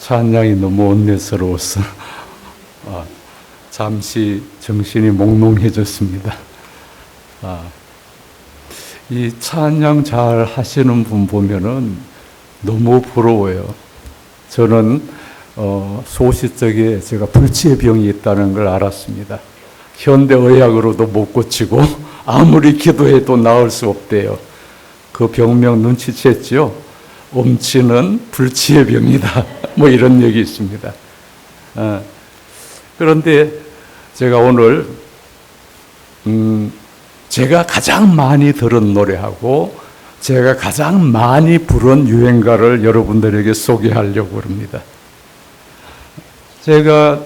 찬양이 너무 온내스러워서 잠시 정신이 몽롱해졌습니다. 이 찬양 잘 하시는 분 보면은 너무 부러워요. 저는 소시적에 제가 불치의 병이 있다는 걸 알았습니다. 현대의학으로도 못 고치고 아무리 기도해도 나을 수 없대요. 그 병명 눈치챘죠? 엄치는 불치의 병이다. 뭐 이런 얘기 있습니다. 그런데 제가 오늘 제가 가장 많이 들은 노래하고 제가 가장 많이 부른 유행가를 여러분들에게 소개하려고 합니다. 제가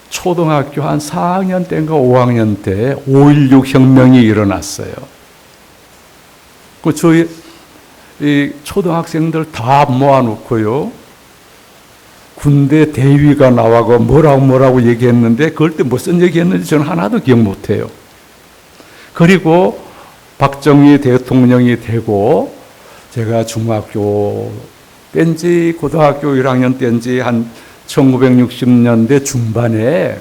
초등학교 한 4학년 때인가 5학년 때 5.16 혁명이 일어났어요. 저희 이 초등학생들 다 모아놓고요. 군대 대위가 나와서 뭐라고 얘기했는데 그럴 때 무슨 얘기했는지 저는 하나도 기억 못해요. 그리고 박정희 대통령이 되고 제가 중학교 때인지 고등학교 1학년 때인지 한 1960년대 중반에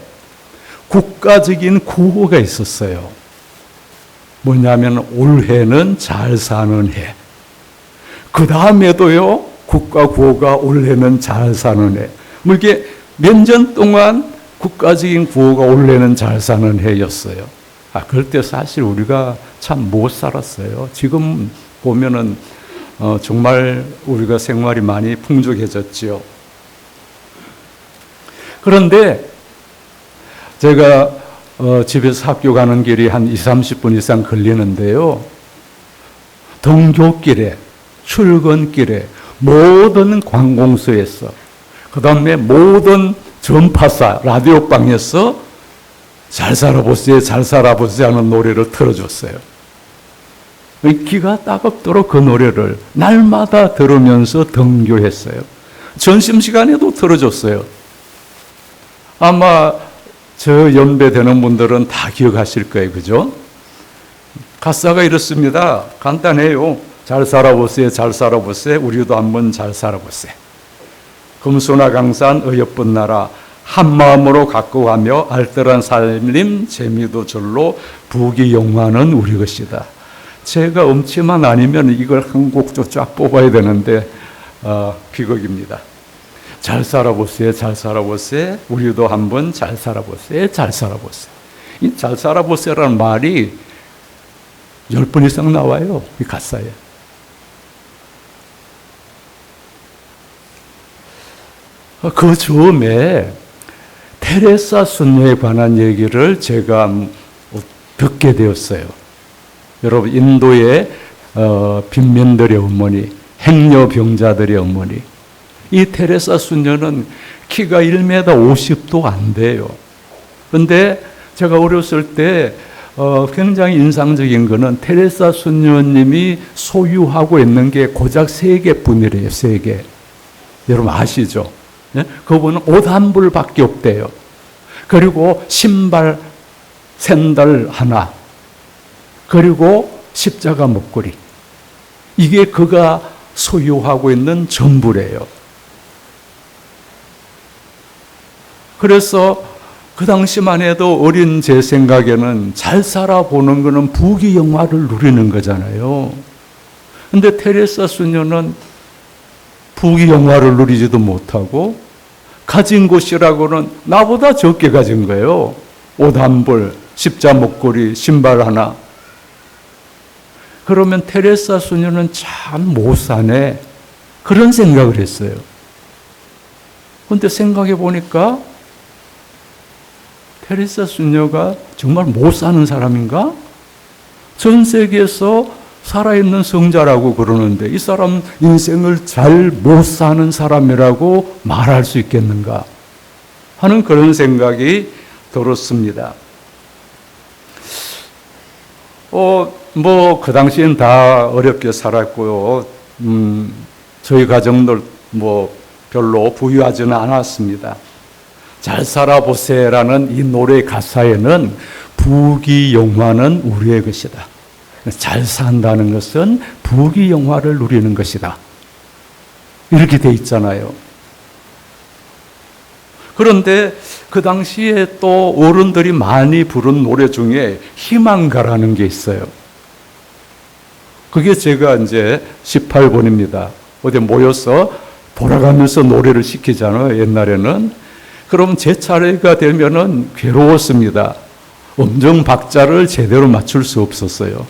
국가적인 구호가 있었어요. 뭐냐면 올해는 잘 사는 해. 그 다음에도요, 국가 구호가 올해는 잘 사는 해. 뭐 이게 몇 년 동안 국가적인 구호가 올해는 잘 사는 해였어요. 그럴 때 사실 우리가 참 못 살았어요. 지금 보면은 정말 우리가 생활이 많이 풍족해졌지요. 그런데 제가 집에서 학교 가는 길이 한 20-30분 이상 걸리는데요. 등교길에, 출근길에, 모든 관공서에서, 그 다음에 모든 전파사, 라디오방에서 잘 살아보세요, 잘 살아보세요 하는 노래를 틀어줬어요. 귀가 따갑도록 그 노래를 날마다 들으면서 등교했어요. 점심시간에도 틀어줬어요. 아마 저 연배 되는 분들은 다 기억하실 거예요. 그죠? 가사가 이렇습니다. 간단해요. 잘 살아보세요. 잘 살아보세요. 우리도 한번 잘 살아보세요. 금수나 강산 어여쁜 나라 한마음으로 갖고 가며 알뜰한 살림 재미도 절로 부귀영화는 우리 것이다. 제가 음치만 아니면 이걸 한 곡조 쫙 뽑아야 되는데 비극입니다. 잘 살아보세요. 잘 살아보세요. 우리도 한번 잘 살아보세요. 잘 살아보세요. 이 잘 살아보세요라는 말이 10번 이상 나와요. 이 가사에. 그 즈음에 테레사 순녀에 관한 얘기를 제가 듣게 되었어요. 여러분, 인도의 빈민들의 어머니, 행여병자들의 어머니. 이 테레사 순녀는 키가 1m 50도 안 돼요. 그런데 제가 어렸을 때 굉장히 인상적인 거는 테레사 순녀님이 소유하고 있는 게 고작 3개뿐이래요. 3개. 여러분 아시죠? 네? 그분은 옷 한 벌밖에 없대요. 그리고 신발, 샌들 하나. 그리고 십자가 목걸이. 이게 그가 소유하고 있는 전부래요. 그래서 그 당시만 해도 어린 제 생각에는 잘 살아보는 거는 부귀영화를 누리는 거잖아요. 근데 테레사 수녀는 부귀영화를 누리지도 못하고 가진 것이라고는 나보다 적게 가진 거예요. 옷 한 벌, 십자 목걸이, 신발 하나. 그러면 테레사 수녀는 참 못 사네. 그런 생각을 했어요. 그런데 생각해 보니까 테레사 수녀가 정말 못 사는 사람인가? 전 세계에서 살아있는 성자라고 그러는데 이 사람 인생을 잘 못 사는 사람이라고 말할 수 있겠는가 하는 그런 생각이 들었습니다. 그 당시엔 다 어렵게 살았고요. 저희 가정들 별로 부유하지는 않았습니다. 잘 살아보세요라는 이 노래 가사에는 부귀영화는 우리의 것이다. 잘 산다는 것은 부귀영화를 누리는 것이다. 이렇게 돼 있잖아요. 그런데 그 당시에 또 어른들이 많이 부른 노래 중에 희망가라는 게 있어요. 그게 제가 이제 18번입니다. 어디 모여서 돌아가면서 노래를 시키잖아요, 옛날에는. 그럼 제 차례가 되면은 괴로웠습니다. 음정 박자를 제대로 맞출 수 없었어요.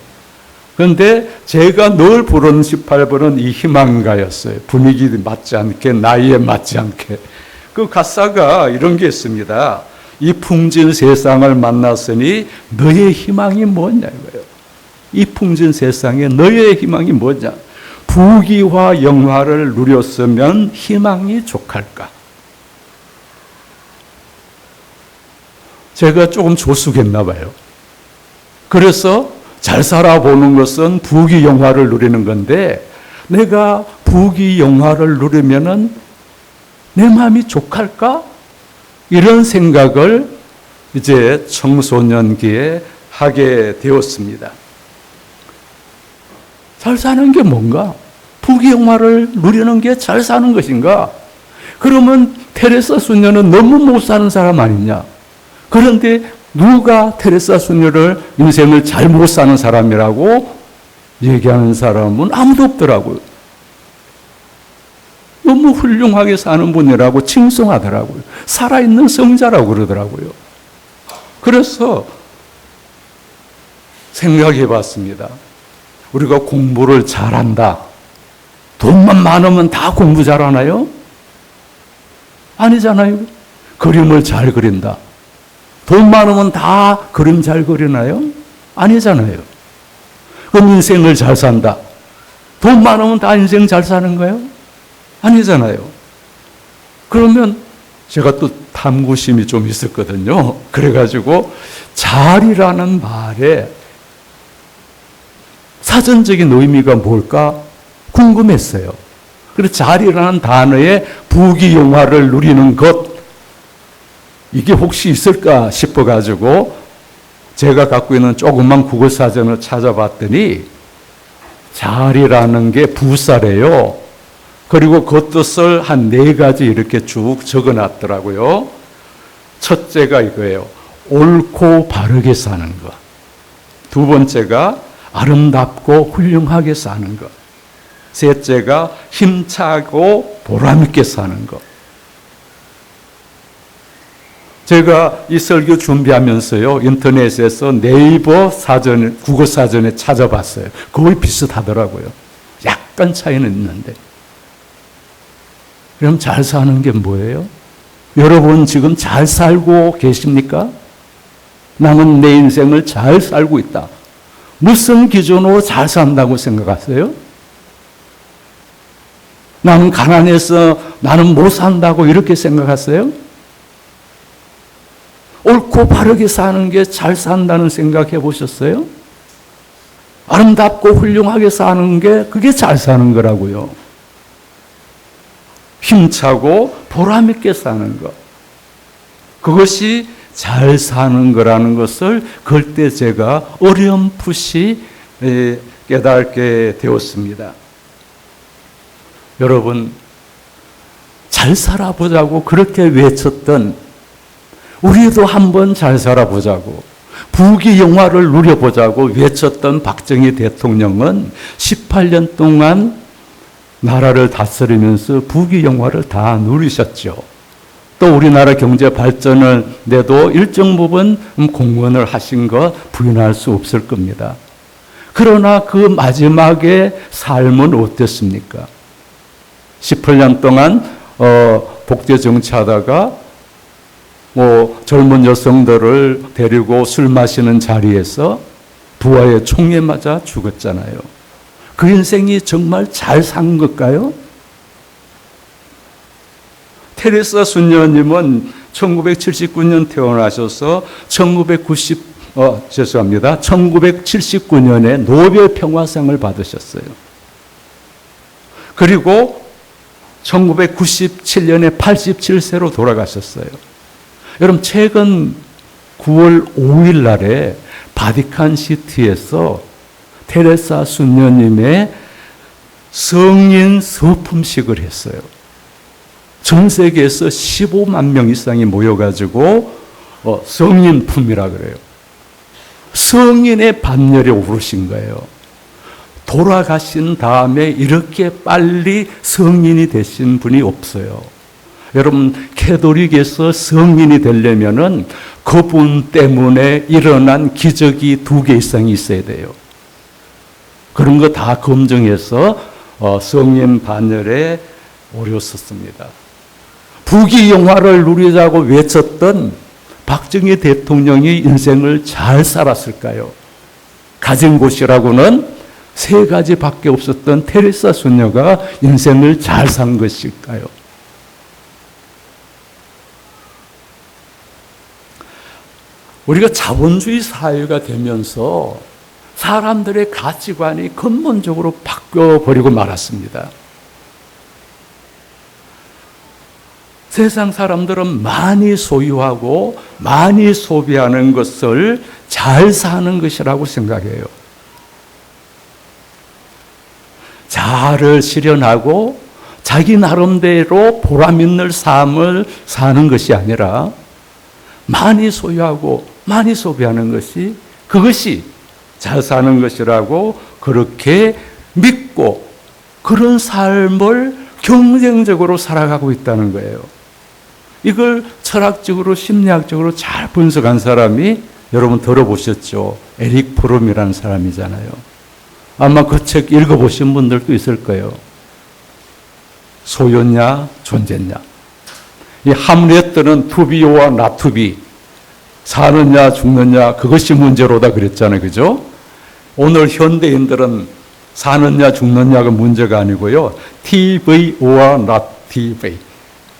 그런데 제가 늘 부르는 18번은 이 희망가였어요. 분위기에 맞지 않게, 나이에 맞지 않게. 그 가사가 이런 게 있습니다. 이 풍진 세상을 만났으니 너의 희망이 뭐냐 이거예요. 이 풍진 세상에 너의 희망이 뭐냐. 부귀와 영화를 누렸으면 희망이 족할까. 제가 조금 조숙했나 봐요. 그래서 잘 살아보는 것은 부귀 영화를 누리는 건데 내가 부귀 영화를 누리면은 내 마음이 족할까? 이런 생각을 이제 청소년기에 하게 되었습니다. 잘 사는 게 뭔가? 부귀 영화를 누리는 게 잘 사는 것인가? 그러면 테레사 수녀는 너무 못 사는 사람 아니냐? 그런데 누가 테레사 수녀를 인생을 잘 못 사는 사람이라고 얘기하는 사람은 아무도 없더라고요. 너무 훌륭하게 사는 분이라고 칭송하더라고요. 살아있는 성자라고 그러더라고요. 그래서 생각해 봤습니다. 우리가 공부를 잘한다. 돈만 많으면 다 공부 잘하나요? 아니잖아요. 그림을 잘 그린다. 돈 많으면 다 그림 잘 그리나요? 아니잖아요. 그럼 인생을 잘 산다. 돈 많으면 다 인생 잘 사는 거예요? 아니잖아요. 그러면 제가 또 탐구심이 좀 있었거든요. 그래가지고 잘이라는 말에 사전적인 의미가 뭘까 궁금했어요. 그래서 잘이라는 단어에 부귀영화를 누리는 것, 이게 혹시 있을까 싶어가지고 제가 갖고 있는 조그만 국어사전을 찾아봤더니 잘이라는 게 부사래요. 그리고 그 뜻을 한 4가지 이렇게 쭉 적어놨더라고요. 첫째가 이거예요. 옳고 바르게 사는 것. 두 번째가 아름답고 훌륭하게 사는 것. 셋째가 힘차고 보람있게 사는 것. 제가 이 설교 준비하면서요, 인터넷에서 네이버 사전, 국어사전에 찾아봤어요. 거의 비슷하더라고요. 약간 차이는 있는데. 그럼 잘 사는 게 뭐예요? 여러분 지금 잘 살고 계십니까? 나는 내 인생을 잘 살고 있다. 무슨 기준으로 잘 산다고 생각하세요? 나는 가난해서 나는 못 산다고 이렇게 생각하세요? 옳고 바르게 사는 게 잘 산다는 생각해 보셨어요? 아름답고 훌륭하게 사는 게 그게 잘 사는 거라고요. 힘차고 보람있게 사는 것. 그것이 잘 사는 거라는 것을 그때 제가 어렴풋이 깨닫게 되었습니다. 여러분, 잘 살아보자고 그렇게 외쳤던, 우리도 한번 잘 살아보자고, 부귀영화를 누려보자고 외쳤던 박정희 대통령은 18년 동안 나라를 다스리면서 부귀영화를 다 누리셨죠. 또 우리나라 경제 발전을 내도 일정 부분 공헌을 하신 거 부인할 수 없을 겁니다. 그러나 그 마지막에 삶은 어땠습니까? 18년 동안 복제 정치하다가 젊은 여성들을 데리고 술 마시는 자리에서 부하의 총에 맞아 죽었잖아요. 그 인생이 정말 잘 산 걸까요? 테레사 수녀님은 1979년 태어나셔서 1979년에 노벨 평화상을 받으셨어요. 그리고 1997년에 87세로 돌아가셨어요. 여러분, 최근 9월 5일 날에 바티칸 시티에서 테레사 수녀님의 성인 서품식을 했어요. 전 세계에서 15만 명 이상이 모여가지고 성인품이라 그래요. 성인의 반열에 오르신 거예요. 돌아가신 다음에 이렇게 빨리 성인이 되신 분이 없어요. 여러분, 캐톨릭에서 성인이 되려면은 그분 때문에 일어난 기적이 2개 이상이 있어야 돼요. 그런 거 다 검증해서 성인 반열에 오렸었습니다. 부귀영화를 누리자고 외쳤던 박정희 대통령이 인생을 잘 살았을까요? 가진 곳이라고는 3가지밖에 없었던 테레사 수녀가 인생을 잘 산 것일까요? 우리가 자본주의 사회가 되면서 사람들의 가치관이 근본적으로 바뀌어버리고 말았습니다. 세상 사람들은 많이 소유하고 많이 소비하는 것을 잘 사는 것이라고 생각해요. 자아를 실현하고 자기 나름대로 보람 있는 삶을 사는 것이 아니라 많이 소유하고 많이 소비하는 것이 그것이 잘 사는 것이라고 그렇게 믿고 그런 삶을 경쟁적으로 살아가고 있다는 거예요. 이걸 철학적으로 심리학적으로 잘 분석한 사람이 여러분 들어보셨죠? 에릭 프롬이라는 사람이잖아요. 아마 그 책 읽어보신 분들도 있을 거예요. 소유냐 존재냐. 이 함레트는 투비와 나투비, 사느냐 죽느냐 그것이 문제로다 그랬잖아요. 그죠? 오늘 현대인들은 사느냐 죽느냐가 문제가 아니고요. TV or not TV.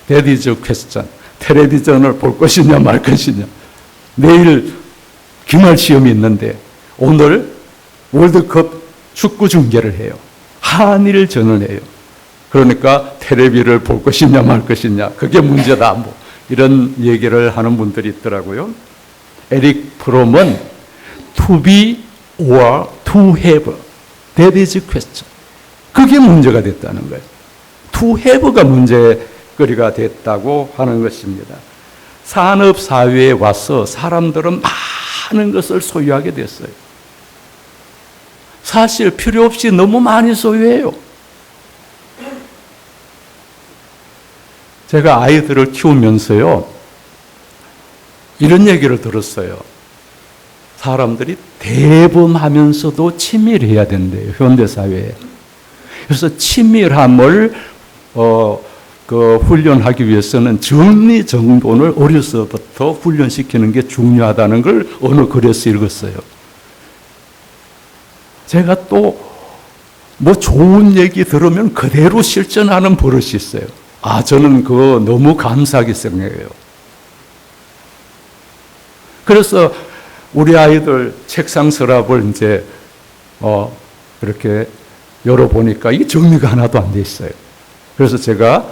That is a question. 텔레비전을 볼 것이냐 말 것이냐. 내일 기말 시험이 있는데 오늘 월드컵 축구 중계를 해요. 한일전을 해요. 그러니까 텔레비를 볼 것이냐 말 것이냐. 그게 문제다. 뭐 이런 얘기를 하는 분들이 있더라고요. 에릭 프롬은 to be or to have. That is a question. 그게 문제가 됐다는 거예요. To have가 문제거리가 됐다고 하는 것입니다. 산업사회에 와서 사람들은 많은 것을 소유하게 됐어요. 사실 필요 없이 너무 많이 소유해요. 제가 아이들을 키우면서요, 이런 얘기를 들었어요. 사람들이 대범하면서도 치밀해야 된대요, 현대사회에. 그래서 치밀함을 훈련하기 위해서는 정리정돈을 어려서부터 훈련시키는 게 중요하다는 걸 어느 글에서 읽었어요. 제가 또 뭐 좋은 얘기 들으면 그대로 실천하는 버릇이 있어요. 저는 그거 너무 감사하게 생각해요. 그래서 우리 아이들 책상 서랍을 이제 이렇게 열어보니까 이게 정리가 하나도 안 돼 있어요. 그래서 제가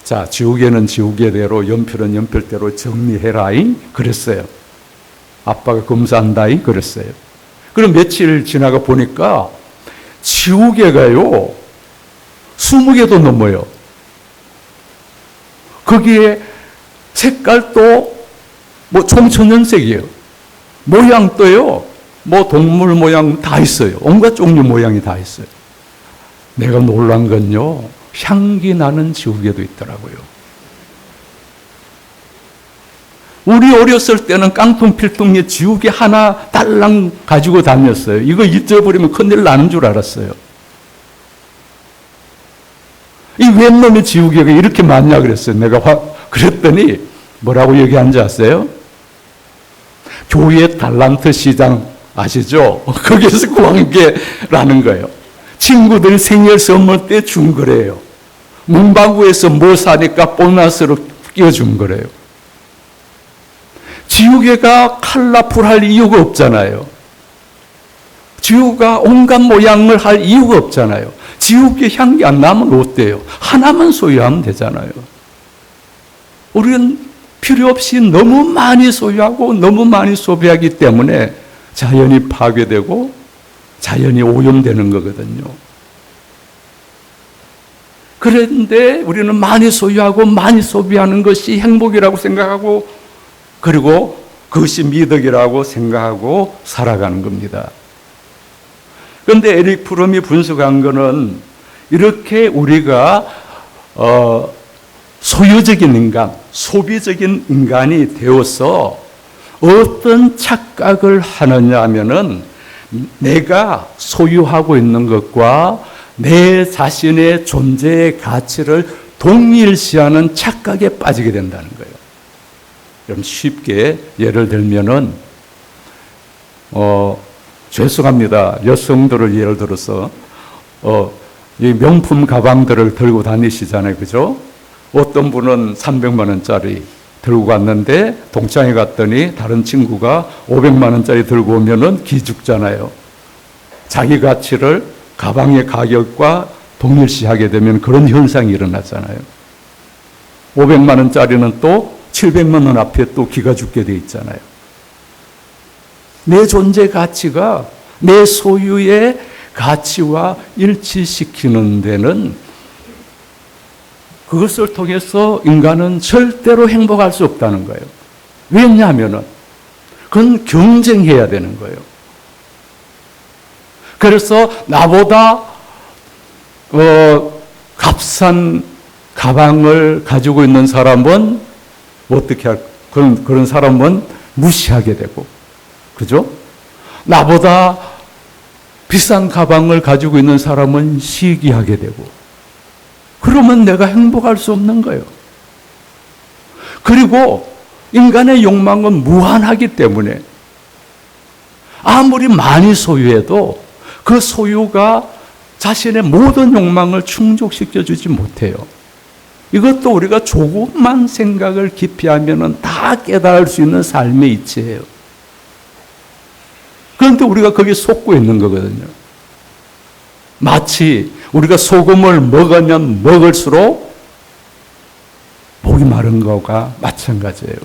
자, 지우개는 지우개대로 연필은 연필대로 정리해라잉 그랬어요. 아빠가 검사한다잉 그랬어요. 그럼 며칠 지나가 보니까 지우개가요 20개도 넘어요. 거기에 색깔도 뭐 총천연색이에요. 모양도요 뭐 동물 모양 다 있어요. 온갖 종류 모양이 다 있어요. 내가 놀란 건요, 향기 나는 지우개도 있더라고요. 우리 어렸을 때는 깡통필통에 지우개 하나 달랑 가지고 다녔어요. 이거 잊어버리면 큰일 나는 줄 알았어요. 이 웬 놈의 지우개가 이렇게 많냐 그랬어요. 내가 그랬더니 뭐라고 얘기한지 아세요? 교회 달란트 시장 아시죠? 거기에서 구한 게라는 거예요. 친구들이 생일 선물 때 준 거래요. 문방구에서 뭐 사니까 보너스로 끼워준 거래요. 지우개가 컬러풀할 이유가 없잖아요. 지우개가 온갖 모양을 할 이유가 없잖아요. 지우개 향기 안 나면 어때요? 하나만 소유하면 되잖아요. 우리는 필요 없이 너무 많이 소유하고 너무 많이 소비하기 때문에 자연이 파괴되고 자연이 오염되는 거거든요. 그런데 우리는 많이 소유하고 많이 소비하는 것이 행복이라고 생각하고 그리고 그것이 미덕이라고 생각하고 살아가는 겁니다. 그런데 에릭 프롬이 분석한 것은 이렇게 우리가 소유적인 인간, 소비적인 인간이 되어서 어떤 착각을 하느냐 하면은 내가 소유하고 있는 것과 내 자신의 존재의 가치를 동일시하는 착각에 빠지게 된다는 거예요. 그럼 쉽게 예를 들면은 죄송합니다. 여성들을 예를 들어서 이 명품 가방들을 들고 다니시잖아요. 그죠? 어떤 분은 300만 원짜리 들고 갔는데 동창회 갔더니 다른 친구가 500만 원짜리 들고 오면은 기죽잖아요. 자기 가치를 가방의 가격과 동일시하게 되면 그런 현상이 일어나잖아요. 500만 원짜리는 또 700만 원 앞에 또 기가 죽게 돼 있잖아요. 내 존재 가치가 내 소유의 가치와 일치시키는 데는 그것을 통해서 인간은 절대로 행복할 수 없다는 거예요. 왜냐하면 그건 경쟁해야 되는 거예요. 그래서 나보다 값싼 가방을 가지고 있는 사람은 어떻게 할 그런 사람은 무시하게 되고, 그죠? 나보다 비싼 가방을 가지고 있는 사람은 시기하게 되고, 그러면 내가 행복할 수 없는 거예요. 그리고 인간의 욕망은 무한하기 때문에 아무리 많이 소유해도 그 소유가 자신의 모든 욕망을 충족시켜 주지 못해요. 이것도 우리가 조금만 생각을 깊이 하면은 다 깨달을 수 있는 삶의 이치예요. 그런데 우리가 거기에 속고 있는 거거든요. 마치 우리가 소금을 먹으면 먹을수록 목이 마른 거가 마찬가지예요.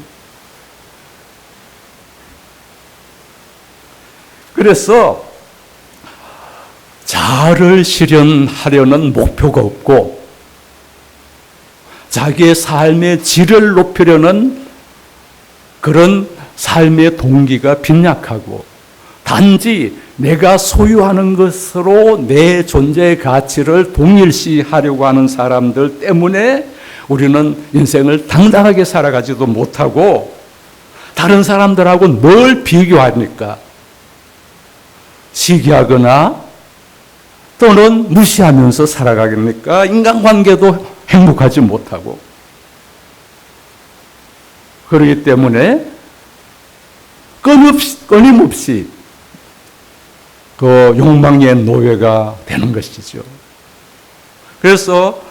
그래서 자아를 실현하려는 목표가 없고 자기의 삶의 질을 높이려는 그런 삶의 동기가 빈약하고 단지 내가 소유하는 것으로 내 존재의 가치를 동일시하려고 하는 사람들 때문에 우리는 인생을 당당하게 살아가지도 못하고 다른 사람들하고 늘 비교하니까 시기하거나 또는 무시하면서 살아가니까 인간관계도 행복하지 못하고 그렇기 때문에 끊임없이 그 욕망의 노예가 되는 것이죠. 그래서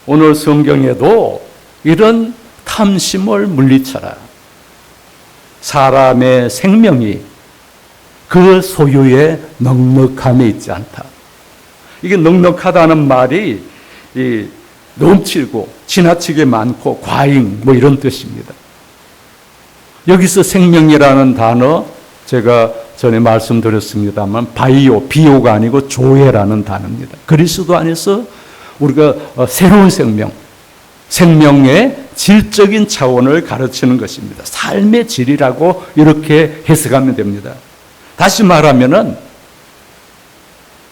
오늘 성경에도 이런 탐심을 물리쳐라. 사람의 생명이 그 소유의 넉넉함에 있지 않다. 이게 넉넉하다는 말이 넘치고 지나치게 많고 과잉 뭐 이런 뜻입니다. 여기서 생명이라는 단어 제가 전에 말씀드렸습니다만 비오가 아니고 조회라는 단어입니다. 그리스도 안에서 우리가 새로운 생명의 질적인 차원을 가르치는 것입니다. 삶의 질이라고 이렇게 해석하면 됩니다. 다시 말하면은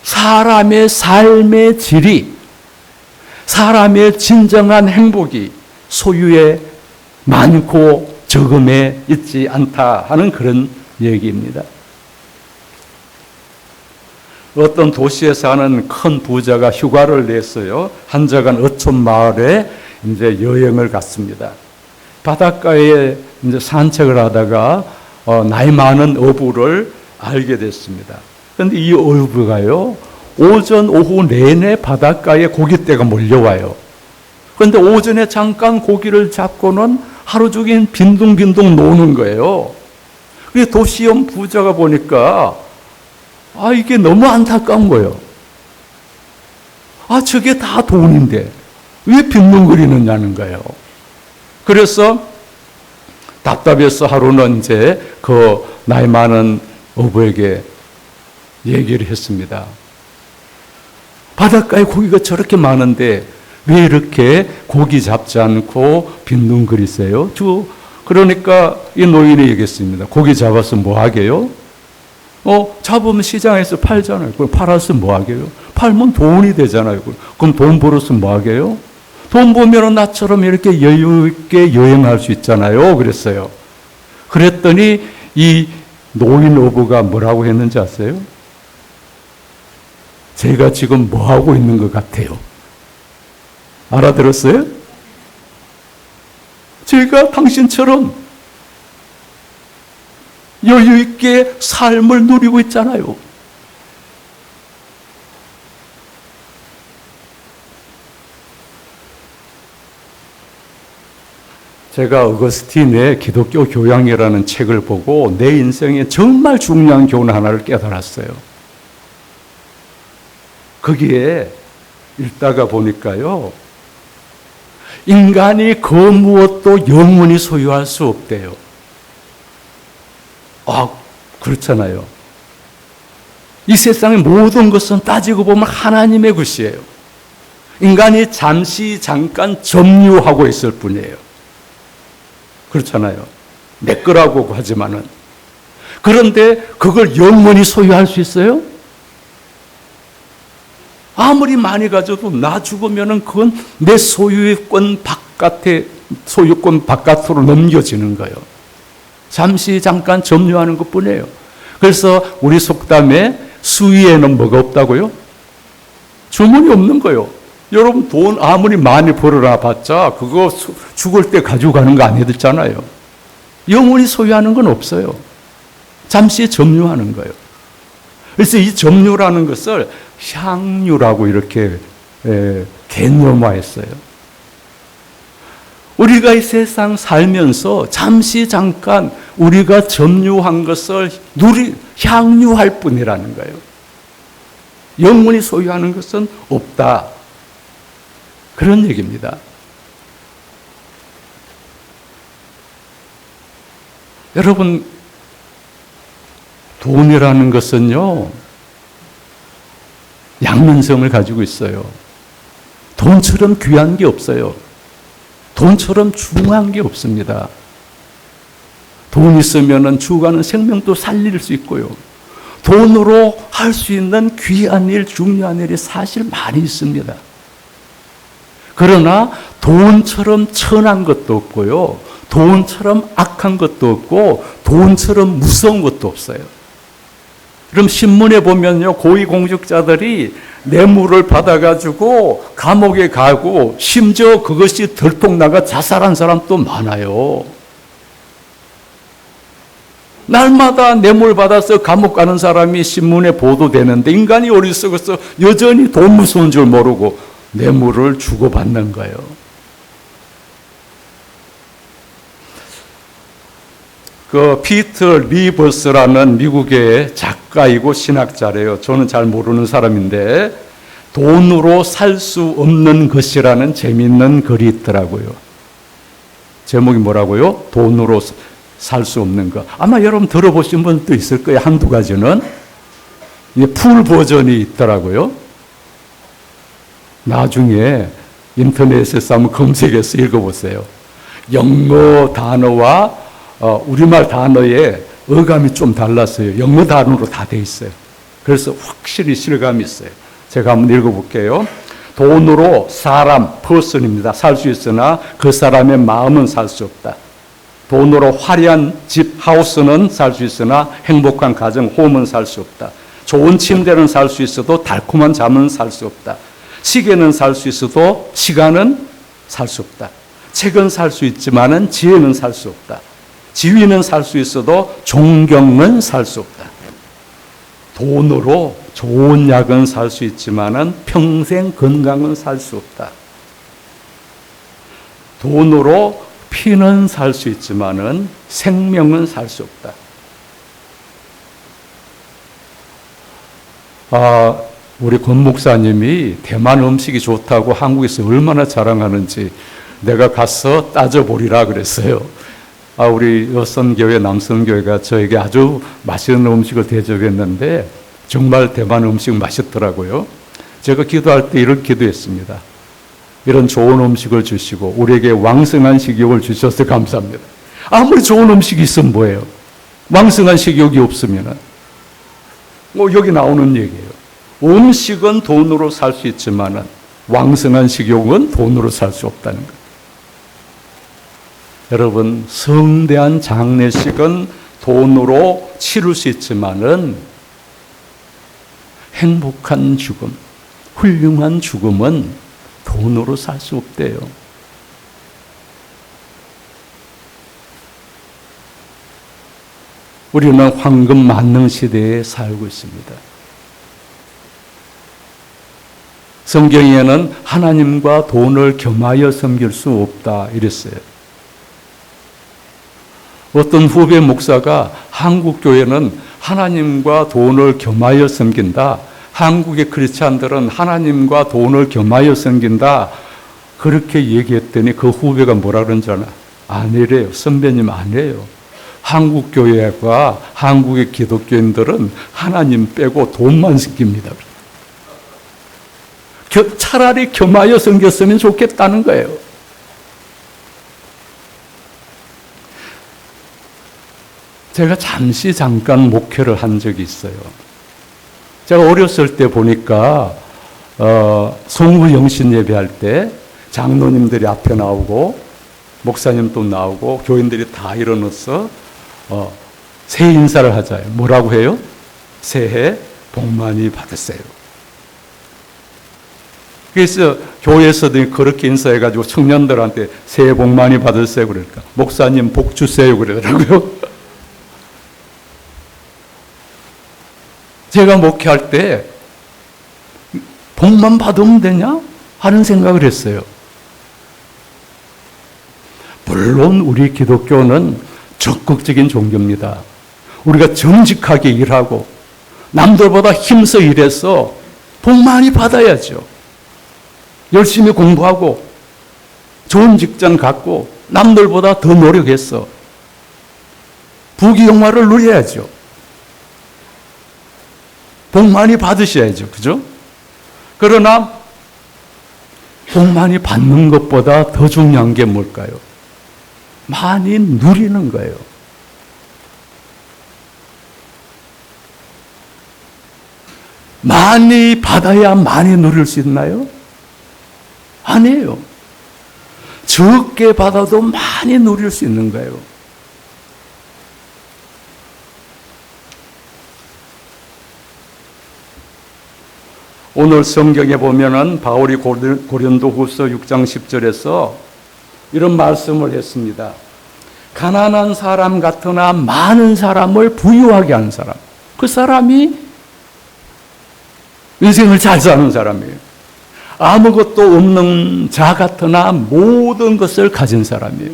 사람의 삶의 질이 사람의 진정한 행복이 소유에 많고 적음에 있지 않다 하는 그런 얘기입니다. 어떤 도시에 사는 큰 부자가 휴가를 냈어요. 한적한 어촌 마을에 이제 여행을 갔습니다. 바닷가에 이제 산책을 하다가 나이 많은 어부를 알게 됐습니다. 그런데 이 어부가요, 오전, 오후 내내 바닷가에 고깃대가 몰려와요. 그런데 오전에 잠깐 고기를 잡고는 하루 종일 빈둥빈둥 노는 거예요. 그래서 도시형 부자가 보니까 이게 너무 안타까운 거예요. 저게 다 돈인데 왜 빈둥거리느냐는 거예요. 그래서 답답해서 하루는 이제 그 나이 많은 어부에게 얘기를 했습니다. 바닷가에 고기가 저렇게 많은데 왜 이렇게 고기 잡지 않고 빈둥거리세요? 그러니까 이 노인이 얘기했습니다. 고기 잡아서 뭐 하게요? 잡으면 시장에서 팔잖아요. 그럼 팔아서 뭐 하게요? 팔면 돈이 되잖아요. 그럼 돈 벌어서 뭐 하게요? 돈 벌면 나처럼 이렇게 여유 있게 여행할 수 있잖아요. 그랬어요. 그랬더니 이 노인 어부가 뭐라고 했는지 아세요? 제가 지금 뭐 하고 있는 것 같아요? 알아들었어요? 제가 당신처럼 여유 있게 삶을 누리고 있잖아요. 제가 어거스틴의 기독교 교양이라는 책을 보고 내 인생에 정말 중요한 교훈 하나를 깨달았어요. 거기에 읽다가 보니까요, 인간이 그 무엇도 영원히 소유할 수 없대요. 그렇잖아요. 이 세상의 모든 것은 따지고 보면 하나님의 것이에요. 인간이 잠깐 점유하고 있을 뿐이에요. 그렇잖아요. 내 거라고 하지만은. 그런데 그걸 영원히 소유할 수 있어요? 아무리 많이 가져도 나 죽으면은 그건 내 소유권 바깥으로 넘겨지는 거예요. 잠깐 점유하는 것 뿐이에요. 그래서 우리 속담에 수위에는 뭐가 없다고요? 주문이 없는 거예요. 여러분 돈 아무리 많이 벌어라 봤자 그거 죽을 때 가지고 가는 거 아니었잖아요. 영원히 소유하는 건 없어요. 잠시 점유하는 거예요. 그래서 이 점유라는 것을 향유라고 이렇게 개념화했어요. 우리가 이 세상 살면서 잠깐 우리가 점유한 것을 향유할 뿐이라는 거예요. 영원히 소유하는 것은 없다. 그런 얘기입니다. 여러분, 돈이라는 것은요, 양면성을 가지고 있어요. 돈처럼 귀한 게 없어요. 돈처럼 중요한 게 없습니다. 돈 있으면 죽어가는 생명도 살릴 수 있고요. 돈으로 할 수 있는 귀한 일, 중요한 일이 사실 많이 있습니다. 그러나 돈처럼 천한 것도 없고요. 돈처럼 악한 것도 없고 돈처럼 무서운 것도 없어요. 그럼 신문에 보면요, 고위공직자들이 뇌물을 받아가지고 감옥에 가고 심지어 그것이 들통나가 자살한 사람도 많아요. 날마다 뇌물 받아서 감옥 가는 사람이 신문에 보도되는데 인간이 어리석어서 여전히 돈 무서운 줄 모르고 뇌물을 주고받는 거예요. 그 피터 리버스라는 미국의 작가이고 신학자래요. 저는 잘 모르는 사람인데 돈으로 살 수 없는 것이라는 재미있는 글이 있더라고요. 제목이 뭐라고요? 돈으로 살 수 없는 것. 아마 여러분 들어보신 분도 있을 거예요. 한두 가지는. 풀 버전이 있더라고요. 나중에 인터넷에서 한번 검색해서 읽어보세요. 영어 단어와 우리말 단어의 어감이 좀 달랐어요. 영어 단어로 다 돼 있어요. 그래서 확실히 실감이 있어요. 제가 한번 읽어볼게요. 돈으로 사람, person입니다. 살 수 있으나 그 사람의 마음은 살 수 없다. 돈으로 화려한 집, 하우스는 살 수 있으나 행복한 가정, 홈은 살 수 없다. 좋은 침대는 살 수 있어도 달콤한 잠은 살 수 없다. 시계는 살 수 있어도 시간은 살 수 없다. 책은 살 수 있지만은 지혜는 살 수 없다. 지위는 살 수 있어도 존경은 살 수 없다. 돈으로 좋은 약은 살 수 있지만은 평생 건강은 살 수 없다. 돈으로 피는 살 수 있지만은 생명은 살 수 없다. 우리 권 목사님이 대만 음식이 좋다고 한국에서 얼마나 자랑하는지 내가 가서 따져보리라 그랬어요. 우리 여선교회, 남선교회가 저에게 아주 맛있는 음식을 대접했는데 정말 대만 음식 맛있더라고요. 제가 기도할 때 이런 기도했습니다. 이런 좋은 음식을 주시고 우리에게 왕성한 식욕을 주셔서 감사합니다. 아무리 좋은 음식이 있으면 뭐예요? 왕성한 식욕이 없으면은 여기 나오는 얘기예요. 음식은 돈으로 살 수 있지만은 왕성한 식욕은 돈으로 살 수 없다는 거예요. 여러분, 성대한 장례식은 돈으로 치를 수 있지만은 행복한 죽음, 훌륭한 죽음은 돈으로 살 수 없대요. 우리는 황금 만능 시대에 살고 있습니다. 성경에는 하나님과 돈을 겸하여 섬길 수 없다 이랬어요. 어떤 후배 목사가 한국 교회는 하나님과 돈을 겸하여 섬긴다. 한국의 크리스찬들은 하나님과 돈을 겸하여 섬긴다. 그렇게 얘기했더니 그 후배가 뭐라 그런지 아나? 아니래요. 선배님 아니에요. 한국 교회와 한국의 기독교인들은 하나님 빼고 돈만 섬깁니다. 차라리 겸하여 섬겼으면 좋겠다는 거예요. 제가 잠깐 목회를 한 적이 있어요. 제가 어렸을 때 보니까 성부 영신 예배할 때 장로님들이 앞에 나오고 목사님도 나오고 교인들이 다 일어나서 새해 인사를 하자요. 뭐라고 해요? 새해 복 많이 받으세요. 그래서 교회에서도 그렇게 인사해가지고 청년들한테 새해 복 많이 받으세요. 그러니까 목사님 복 주세요. 그러더라고요. 제가 목회할 때 복만 받으면 되냐? 하는 생각을 했어요. 물론 우리 기독교는 적극적인 종교입니다. 우리가 정직하게 일하고 남들보다 힘써 일해서 복 많이 받아야죠. 열심히 공부하고 좋은 직장 갖고 남들보다 더 노력해서 부귀영화를 누려야죠. 복 많이 받으셔야죠. 그죠? 그러나 복 많이 받는 것보다 더 중요한 게 뭘까요? 많이 누리는 거예요. 많이 받아야 많이 누릴 수 있나요? 아니에요. 적게 받아도 많이 누릴 수 있는 거예요. 오늘 성경에 보면은 바울이 고린도후서 6장 10절에서 이런 말씀을 했습니다. 가난한 사람 같으나 많은 사람을 부유하게 하는 사람. 그 사람이 인생을 잘 사는 사람이에요. 아무것도 없는 자 같으나 모든 것을 가진 사람이에요.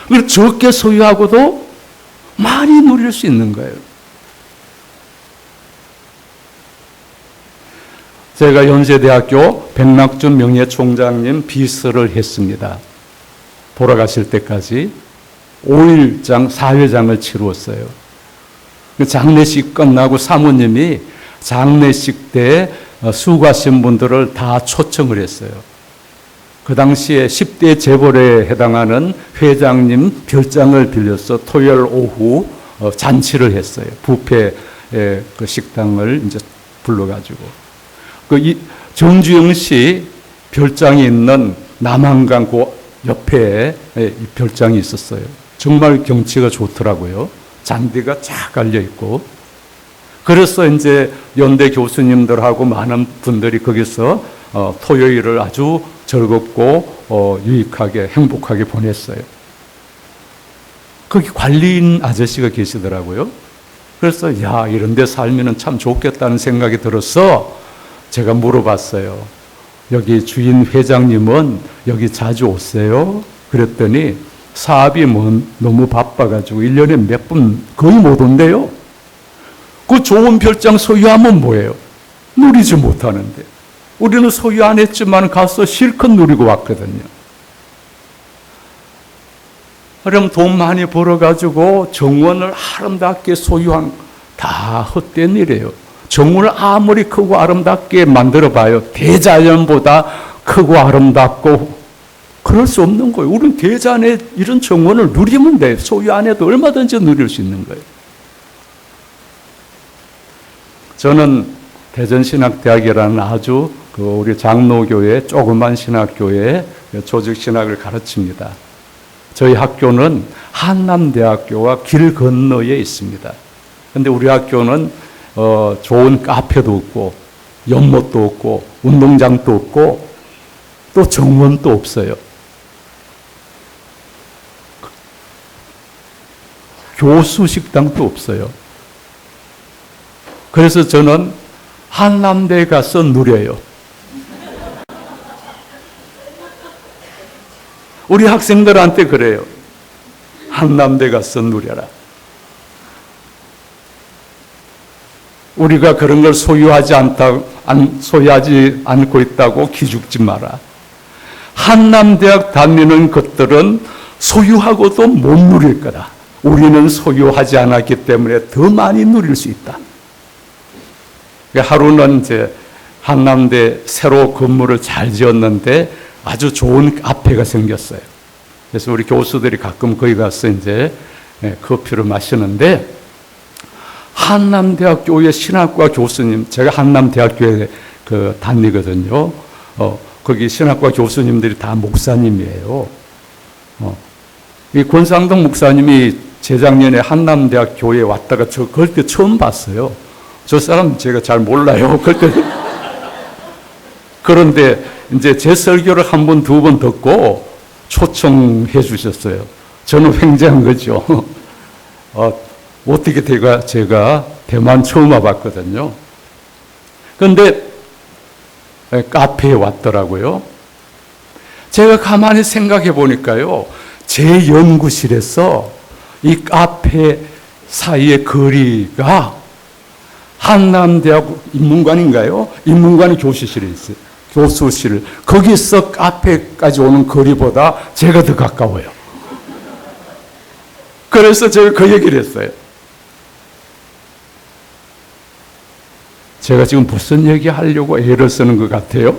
그리고 적게 소유하고도 많이 누릴 수 있는 거예요. 제가 연세대학교 백낙준 명예총장님 비서를 했습니다. 돌아가실 때까지 5일장, 4회장을 치루었어요. 장례식 끝나고 사모님이 장례식 때 수고하신 분들을 다 초청을 했어요. 그 당시에 10대 재벌에 해당하는 회장님 별장을 빌려서 토요일 오후 잔치를 했어요. 뷔페 그 식당을 이제 불러가지고. 정주영 씨 별장이 있는 남한강 그 옆에 이 별장이 있었어요. 정말 경치가 좋더라고요. 잔디가 쫙 깔려 있고. 그래서 이제 연대 교수님들하고 많은 분들이 거기서 토요일을 아주 즐겁고 유익하게 행복하게 보냈어요. 거기 관리인 아저씨가 계시더라고요. 그래서 이런 데 살면 참 좋겠다는 생각이 들어서 제가 물어봤어요. 여기 주인 회장님은 여기 자주 오세요? 그랬더니 사업이 너무 바빠가지고 1년에 몇 번 거의 못 온대요. 그 좋은 별장 소유하면 뭐예요? 누리지 못하는데. 우리는 소유 안 했지만 가서 실컷 누리고 왔거든요. 그럼 돈 많이 벌어가지고 정원을 아름답게 소유한 다 헛된 일이에요. 정원을 아무리 크고 아름답게 만들어봐요. 대자연보다 크고 아름답고 그럴 수 없는 거예요. 우리는 대자연의 이런 정원을 누리면 돼요. 소유 안 해도 얼마든지 누릴 수 있는 거예요. 저는 대전신학대학이라는 아주 우리 장로교회 조그만 신학교에 조직신학을 가르칩니다. 저희 학교는 한남대학교와 길 건너에 있습니다. 그런데 우리 학교는 좋은 카페도 없고 연못도 없고 운동장도 없고 또 정원도 없어요. 교수 식당도 없어요. 그래서 저는 한남대에 가서 누려요. 우리 학생들한테 그래요. 한남대 가서 누려라. 우리가 그런 걸 소유하지 않고 있다고 기죽지 마라. 한남대학 다니는 것들은 소유하고도 못 누릴 거다. 우리는 소유하지 않았기 때문에 더 많이 누릴 수 있다. 하루는 이제 한남대 새로 건물을 잘 지었는데 아주 좋은 카페가 생겼어요. 그래서 우리 교수들이 가끔 거기 가서 이제 커피를 마시는데 한남대학교의 신학과 교수님, 제가 한남대학교에 다니거든요. 거기 신학과 교수님들이 다 목사님이에요. 이 권상동 목사님이 재작년에 한남대학 교회에 왔다가 저 그때 처음 봤어요. 저 사람 제가 잘 몰라요. 그런데 이제 제 설교를 한 번, 두 번 듣고 초청해 주셨어요. 저는 횡재한 거죠. 어떻게 제가 대만 처음 와봤거든요. 그런데 카페에 왔더라고요. 제가 가만히 생각해 보니까요. 제 연구실에서 이 카페 사이의 거리가 한남대학 인문관인가요? 인문관이 교수실에 있어요. 교수실. 거기서 카페까지 오는 거리보다 제가 더 가까워요. 그래서 제가 그 얘기를 했어요. 제가 지금 무슨 얘기 하려고 애를 쓰는 것 같아요?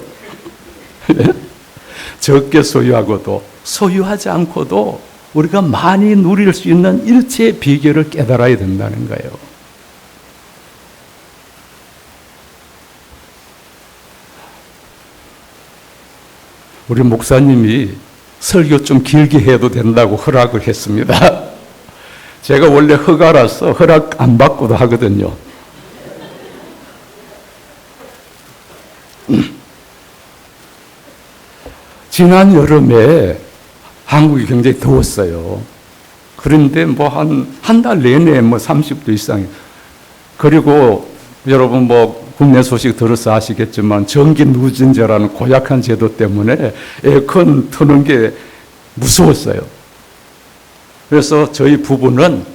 적게 소유하고도 소유하지 않고도 우리가 많이 누릴 수 있는 일체의 비결을 깨달아야 된다는 거예요. 우리 목사님이 설교 좀 길게 해도 된다고 허락을 했습니다. 제가 원래 허가라서 허락 안 받고도 하거든요. 지난 여름에 한국이 굉장히 더웠어요. 그런데 뭐 한 달 내내 30도 이상이에요. 그리고 여러분 국내 소식 들어서 아시겠지만 전기 누진제라는 고약한 제도 때문에 에어컨 트는 게 무서웠어요. 그래서 저희 부부는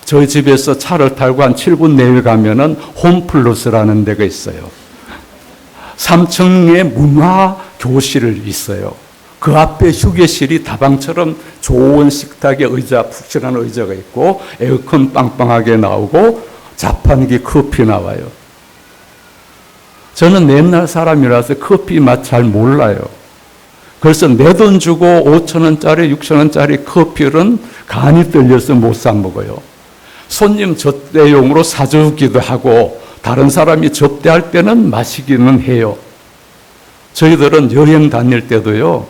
저희 집에서 차를 타고 한 7분 내외 가면은 홈플러스라는 데가 있어요. 3층에 문화 교실이 있어요. 그 앞에 휴게실이 다방처럼 좋은 식탁에 푹신한 의자가 있고 에어컨 빵빵하게 나오고 자판기 커피 나와요. 저는 옛날 사람이라서 커피 맛 잘 몰라요. 그래서 내 돈 주고 5,000원짜리, 6,000원짜리 커피는 간이 떨려서 못 사 먹어요. 손님 접대용으로 사주기도 하고 다른 사람이 접대할 때는 마시기는 해요. 저희들은 여행 다닐 때도요.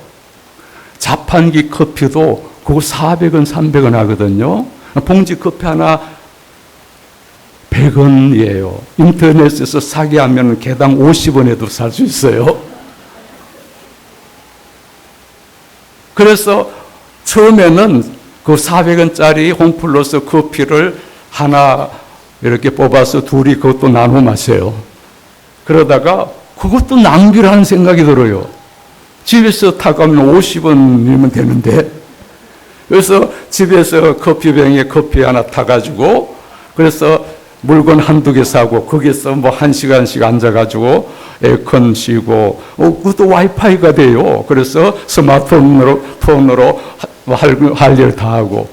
자판기 커피도 그거 400원, 300원 하거든요. 봉지 커피 하나 100원이에요. 인터넷에서 사기 하면 개당 50원에도 살 수 있어요. 그래서 처음에는 그 400원짜리 홈플러스 커피를 하나 이렇게 뽑아서 둘이 그것도 나눠 마셔요. 그러다가 그것도 낭비라는 생각이 들어요. 집에서 타가면 50원이면 되는데. 그래서 집에서 커피병에 커피 하나 타가지고 그래서 물건 한두 개 사고 거기서 1시간씩 앉아가지고 에어컨 쉬고 그것도 와이파이가 돼요. 그래서 스마트폰으로 할 일 다 하고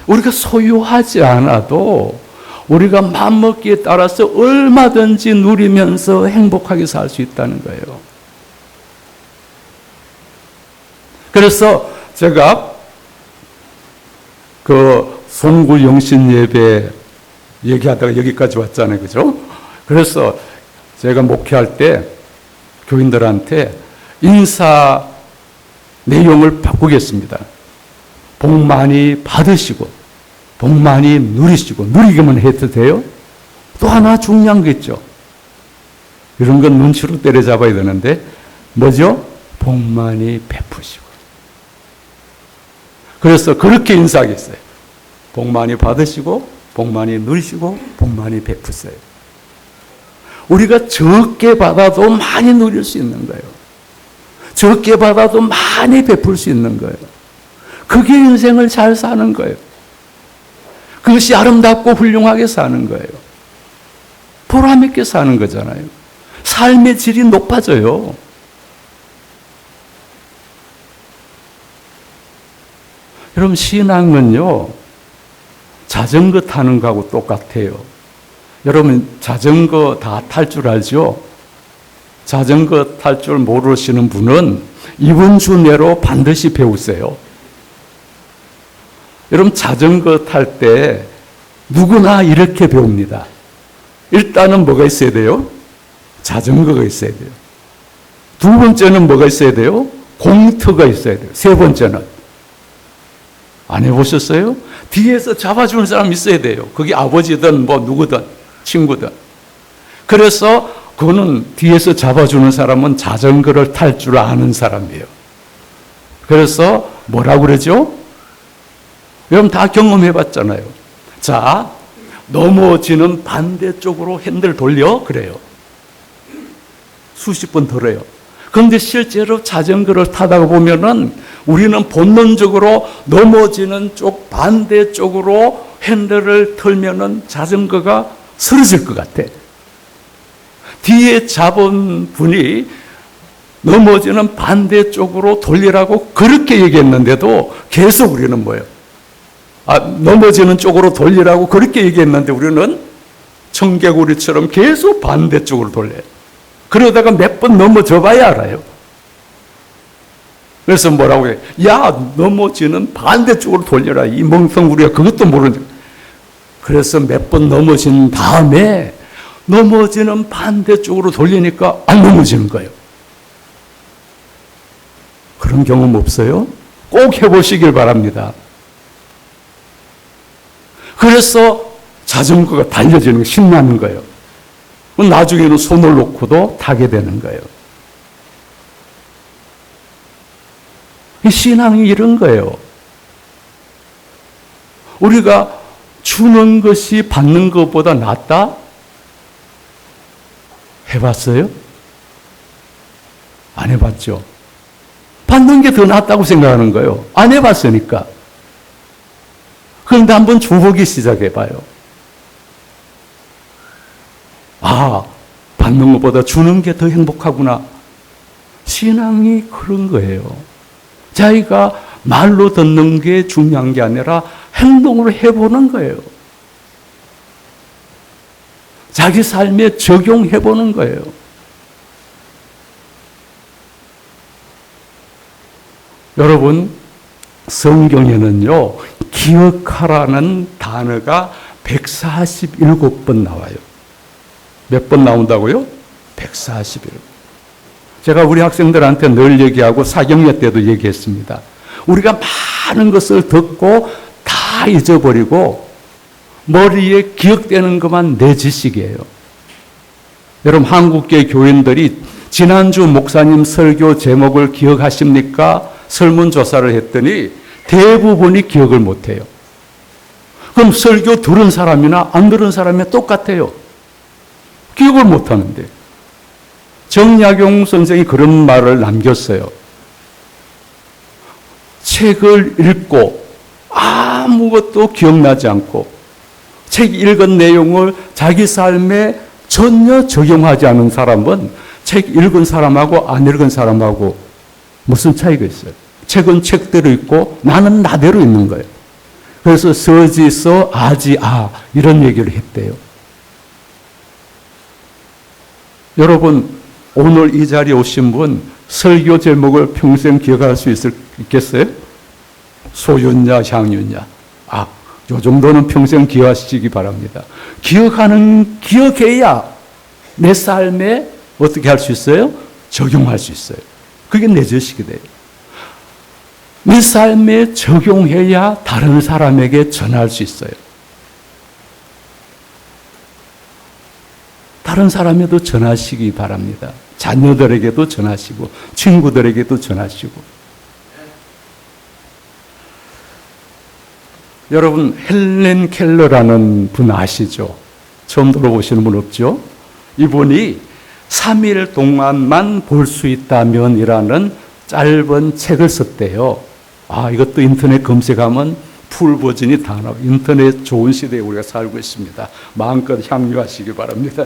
우리가 소유하지 않아도 우리가 마음먹기에 따라서 얼마든지 누리면서 행복하게 살 수 있다는 거예요. 그래서 제가 그 송구 영신 예배 얘기하다가 여기까지 왔잖아요. 그죠? 그래서 제가 목회할 때 교인들한테 인사 내용을 바꾸겠습니다. 복 많이 받으시고 복 많이 누리시고, 누리기만 해도 돼요? 또 하나 중요한 게 있죠. 이런 건 눈치로 때려잡아야 되는데 뭐죠? 복 많이 베푸시고. 그래서 그렇게 인사하겠어요. 복 많이 받으시고 복 많이 누리시고 복 많이 베푸세요. 우리가 적게 받아도 많이 누릴 수 있는 거예요. 적게 받아도 많이 베풀 수 있는 거예요. 그게 인생을 잘 사는 거예요. 그것이 아름답고 훌륭하게 사는 거예요. 보람 있게 사는 거잖아요. 삶의 질이 높아져요. 여러분, 신앙은요, 자전거 타는 거하고 똑같아요. 여러분, 자전거 다 탈 줄 알죠? 자전거 탈 줄 모르시는 분은 이번 주 내로 반드시 배우세요. 여러분, 자전거 탈 때 누구나 이렇게 배웁니다. 일단은 뭐가 있어야 돼요? 자전거가 있어야 돼요. 두 번째는 뭐가 있어야 돼요? 공터가 있어야 돼요. 세 번째는 안 해보셨어요? 뒤에서 잡아주는 사람 있어야 돼요. 그게 아버지든 뭐 누구든 친구든. 그래서 그거는 뒤에서 잡아주는 사람은 자전거를 탈 줄 아는 사람이에요. 그래서 뭐라고 그러죠? 여러분 다 경험해봤잖아요. 자, 넘어지는 반대쪽으로 핸들 돌려? 그래요. 수십 번 돌아요. 그런데 실제로 자전거를 타다가 보면은 우리는 본능적으로 넘어지는 쪽 반대쪽으로 핸들을 털면은 자전거가 쓰러질 것 같아. 뒤에 잡은 분이 넘어지는 반대쪽으로 돌리라고 그렇게 얘기했는데도 계속 우리는 뭐예요? 넘어지는 쪽으로 돌리라고 그렇게 얘기했는데 우리는 청개구리처럼 계속 반대쪽으로 돌려요. 그러다가 몇 번 넘어져 봐야 알아요. 그래서 뭐라고 해요? 야, 넘어지는 반대쪽으로 돌려라. 이 멍텅구리가 그것도 모르는. 그래서 몇 번 넘어진 다음에 넘어지는 반대쪽으로 돌리니까 안 넘어지는 거예요. 그런 경험 없어요? 꼭 해보시길 바랍니다. 그래서 자전거가 달려지는 게 신나는 거예요. 나중에는 손을 놓고도 타게 되는 거예요. 이 신앙이 이런 거예요. 우리가 주는 것이 받는 것보다 낫다? 해봤어요? 안 해봤죠? 받는 게 더 낫다고 생각하는 거예요. 안 해봤으니까. 그런데 한번 줘보기 시작해봐요. 아, 받는 것보다 주는 게 더 행복하구나. 신앙이 그런 거예요. 자기가 말로 듣는 게 중요한 게 아니라 행동으로 해보는 거예요. 자기 삶에 적용해보는 거예요. 여러분, 성경에는요, 기억하라는 단어가 147번 나와요. 몇 번 나온다고요? 147번. 제가 우리 학생들한테 늘 얘기하고 사경례 때도 얘기했습니다. 우리가 많은 것을 듣고 다 잊어버리고 머리에 기억되는 것만 내 지식이에요. 여러분, 한국계 교인들이 지난주 목사님 설교 제목을 기억하십니까? 설문조사를 했더니 대부분이 기억을 못해요. 그럼 설교 들은 사람이나 안 들은 사람이 똑같아요. 기억을 못하는데. 정약용 선생이 그런 말을 남겼어요. 책을 읽고 아무것도 기억나지 않고 책 읽은 내용을 자기 삶에 전혀 적용하지 않은 사람은 책 읽은 사람하고 안 읽은 사람하고 무슨 차이가 있어요? 책은 책대로 있고 나는 나대로 있는 거예요. 그래서 서지서 아지아 이런 얘기를 했대요. 여러분 오늘 이 자리에 오신 분 설교 제목을 평생 기억할 수 있겠어요? 소윤냐 향윤냐. 요 정도는 평생 기억하시기 바랍니다. 기억해야 내 삶에 어떻게 할 수 있어요? 적용할 수 있어요. 그게 내 지식이 돼요. 내 삶에 적용해야 다른 사람에게 전할 수 있어요. 다른 사람에도 전하시기 바랍니다. 자녀들에게도 전하시고 친구들에게도 전하시고. 여러분 헬렌 켈러라는 분 아시죠? 처음 들어보시는 분 없죠? 이분이 3일 동안만 볼 수 있다면 이라는 짧은 책을 썼대요. 이것도 인터넷 검색하면 풀 버전이 다 나와요. 인터넷 좋은 시대에 우리가 살고 있습니다. 마음껏 향유하시기 바랍니다.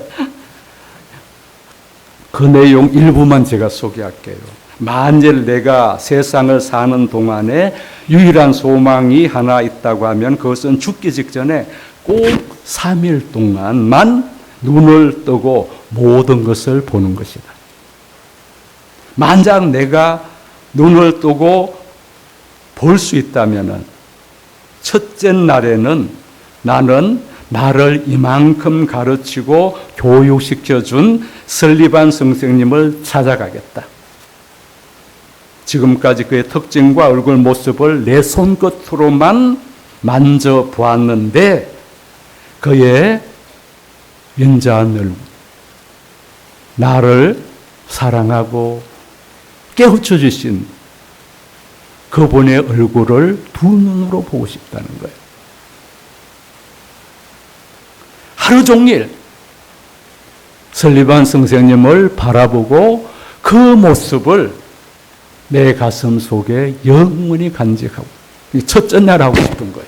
그 내용 일부만 제가 소개할게요. 만일 내가 세상을 사는 동안에 유일한 소망이 하나 있다고 하면 그것은 죽기 직전에 꼭 3일 동안만 눈을 뜨고 모든 것을 보는 것이다. 만약 내가 눈을 뜨고 볼 수 있다면 첫째 날에는 나는 나를 이만큼 가르치고 교육시켜준 설리반 선생님을 찾아가겠다. 지금까지 그의 특징과 얼굴 모습을 내 손끝으로만 만져보았는데 그의 인자한 나를 사랑하고 깨우쳐 주신 그분의 얼굴을 두 눈으로 보고 싶다는 거예요. 하루 종일 설리반 선생님을 바라보고 그 모습을 내 가슴 속에 영원히 간직하고 첫째 날 하고 싶은 거예요.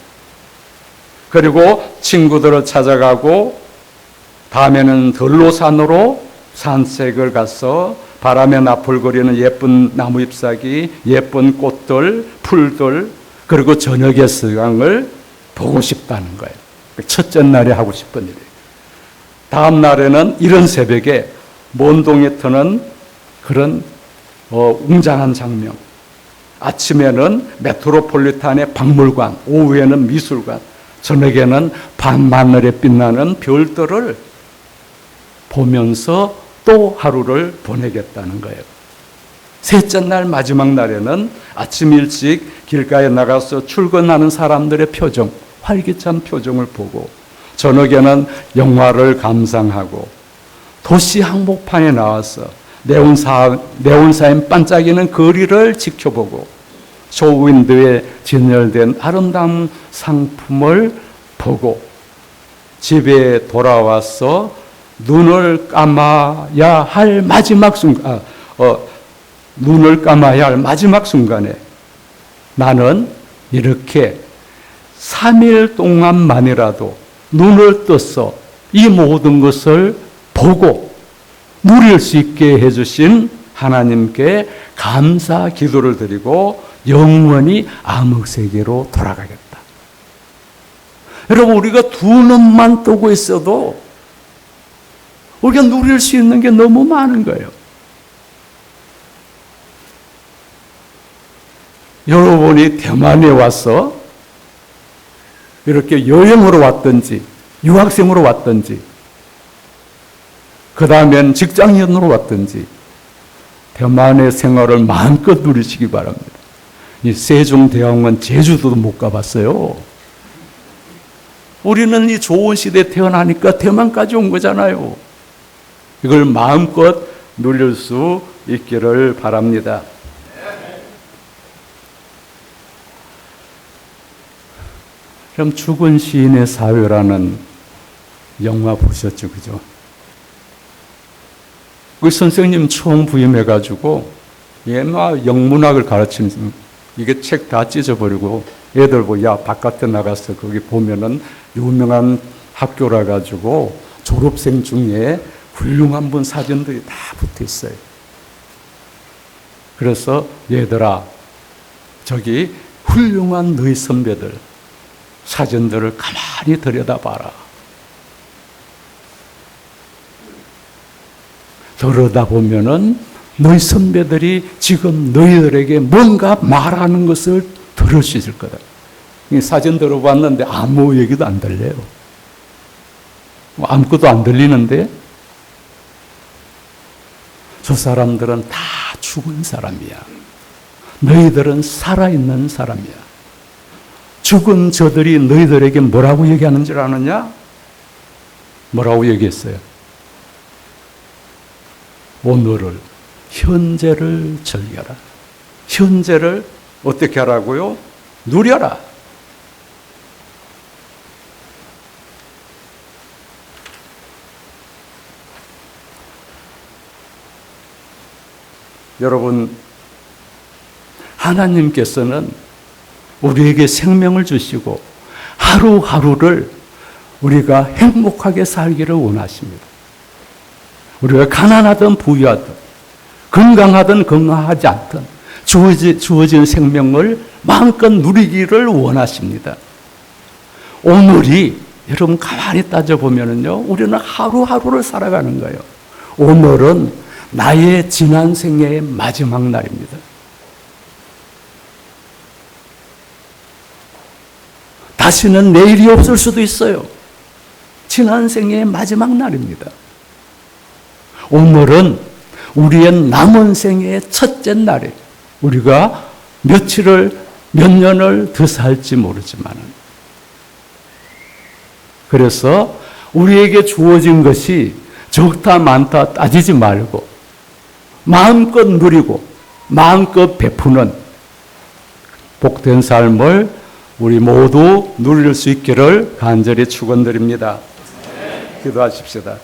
그리고 친구들을 찾아가고 다음에는 들로산으로 산책을 가서 바람에 나풀거리는 예쁜 나무 잎사귀, 예쁜 꽃들, 풀들, 그리고 저녁의 서강을 보고 싶다는 거예요. 첫째 날에 하고 싶은 일이에요. 다음 날에는 이른 새벽에 먼동에 트는 그런 웅장한 장면, 아침에는 메트로폴리탄의 박물관, 오후에는 미술관, 저녁에는 밤하늘에 빛나는 별들을 보면서 또 하루를 보내겠다는 거예요. 셋째 날 마지막 날에는 아침 일찍 길가에 나가서 출근하는 사람들의 표정, 활기찬 표정을 보고 저녁에는 영화를 감상하고 도시 한복판에 나와서 네온사인 반짝이는 거리를 지켜보고 쇼윈도에 진열된 아름다운 상품을 보고 집에 돌아와서 눈을 감아야 할 마지막 순간에 나는 이렇게 3일 동안만이라도 눈을 떠서 이 모든 것을 보고 누릴 수 있게 해주신 하나님께 감사 기도를 드리고 영원히 암흑세계로 돌아가겠다. 여러분, 우리가 두 눈만 뜨고 있어도 우리가 누릴 수 있는 게 너무 많은 거예요. 여러분이 대만에 와서 이렇게 여행으로 왔든지 유학생으로 왔든지 그 다음엔 직장인으로 왔든지 대만의 생활을 마음껏 누리시기 바랍니다. 이 세종대왕은 제주도도 못 가봤어요. 우리는 이 좋은 시대에 태어나니까 대만까지 온 거잖아요. 이걸 마음껏 누릴 수 있기를 바랍니다. 그럼 죽은 시인의 사회라는 영화 보셨죠, 그죠? 그 선생님 처음 부임해가지고 옛날 영문학을 가르치는 이게 책 다 찢어버리고 애들 보고 야 바깥에 나가서 거기 보면은 유명한 학교라 가지고 졸업생 중에 훌륭한 분 사진들이 다 붙어 있어요. 그래서 얘들아 저기 훌륭한 너희 선배들 사전들을 가만히 들여다봐라. 들여다보면은 너희 선배들이 지금 너희들에게 뭔가 말하는 것을 들을 수 있을 거다. 사전 들어봤는데 아무 얘기도 안 들려요. 아무것도 안 들리는데 저 사람들은 다 죽은 사람이야. 너희들은 살아있는 사람이야. 죽은 저들이 너희들에게 뭐라고 얘기하는 줄 아느냐? 뭐라고 얘기했어요? 오늘을, 현재를 즐겨라. 현재를 어떻게 하라고요? 누려라. 여러분, 하나님께서는 우리에게 생명을 주시고 하루하루를 우리가 행복하게 살기를 원하십니다. 우리가 가난하든 부유하든 건강하든 건강하지 않든 주어진 생명을 마음껏 누리기를 원하십니다. 오늘이 여러분 가만히 따져보면요, 우리는 하루하루를 살아가는 거예요. 오늘은 나의 지난 생애의 마지막 날입니다. 다시는 내일이 없을 수도 있어요. 지난 생애의 마지막 날입니다. 오늘은 우리의 남은 생애의 첫째 날이에요. 우리가 며칠을, 몇 년을 더 살지 모르지만. 그래서 우리에게 주어진 것이 적다 많다 따지지 말고 마음껏 누리고 마음껏 베푸는 복된 삶을 우리 모두 누릴 수 있기를 간절히 축원드립니다. 기도하십시다.